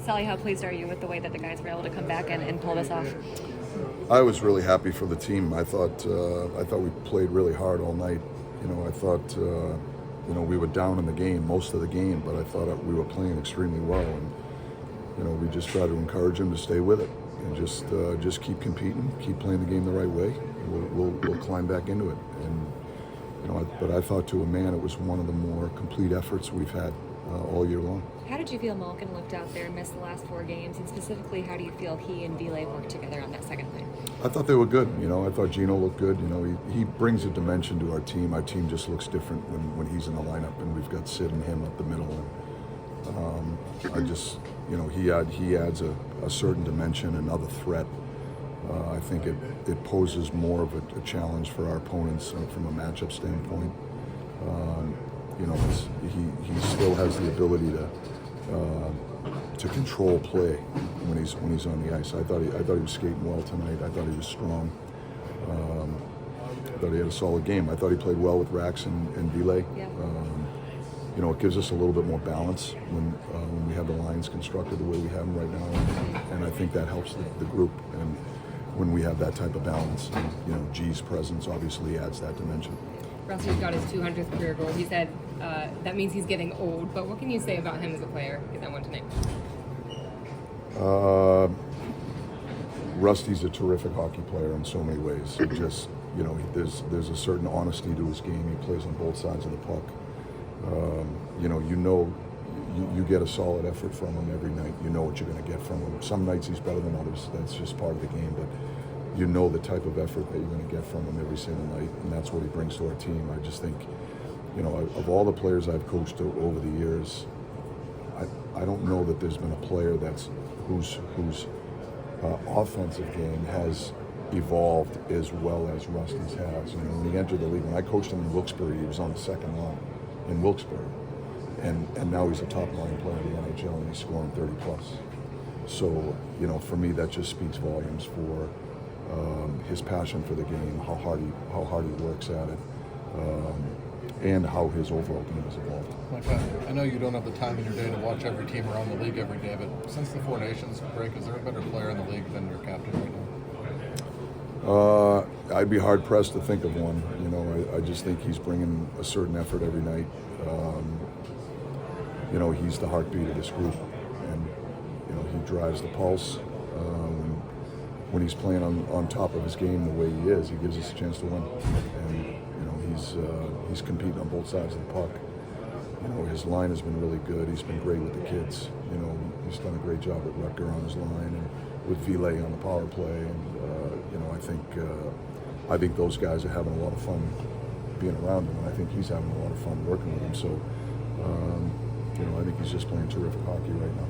Sully, how pleased are you with the way that the guys were able to come back and pull this off? I was really happy for the team. I thought we played really hard all night. I thought we were down in the game most of the game, but I thought we were playing extremely well, and we just try to encourage them to stay with it and just keep competing, keep playing the game the right way. We'll climb back into it, but I thought to a man it was one of the more complete efforts we've had all year long. How did you feel Malkin looked out there, missed the last 4 games, and specifically how do you feel he and Ville worked together on that second line? I thought they were good. I thought Gino looked good. He brings a dimension to our team. Our team just looks different when he's in the lineup, and we've got Sid and him up the middle. And he adds a certain dimension, another threat. I think it poses more of a challenge for our opponents from a matchup standpoint. He still has the ability to control play when he's on the ice. I thought he was skating well tonight. I thought he was strong. I thought he had a solid game. I thought he played well with Rax and Ville. Yeah. It gives us a little bit more balance when we have the lines constructed the way we have them right now, and I think that helps the group. And when we have that type of balance, and, G's presence obviously adds that dimension. Rusty's got his 200th career goal. He said that means he's getting old, but what can you say about him as a player? Get that one tonight. Rusty's a terrific hockey player in so many ways. There's a certain honesty to his game. He plays on both sides of the puck. You get a solid effort from him every night. You know what you're going to get from him. Some nights he's better than others. That's just part of the game. But you know the type of effort that you're going to get from him every single night, and that's what he brings to our team. I just think, of all the players I've coached over the years, I don't know that there's been a player whose offensive game has evolved as well as Rusty's has. When he entered the league, when I coached him in Wilkes-Barre, he was on the second line in Wilkes-Barre. And now he's a top line player in the NHL, and he's scoring 30 plus. So, for me, that just speaks volumes for his passion for the game, how hard he works at it, and how his overall game has evolved. Mike, I know you don't have the time in your day to watch every team around the league every day, but since the Four Nations break, is there a better player in the league than your captain right now? I'd be hard pressed to think of one. I just think he's bringing a certain effort every night. He's the heartbeat of this group, and he drives the pulse. When he's playing on top of his game the way he is, he gives us a chance to win. And he's competing on both sides of the puck. His line has been really good. He's been great with the kids. He's done a great job with Rutger on his line and with Ville on the power play. And I think those guys are having a lot of fun being around him, and I think he's having a lot of fun working with him. So, I think he's just playing terrific hockey right now.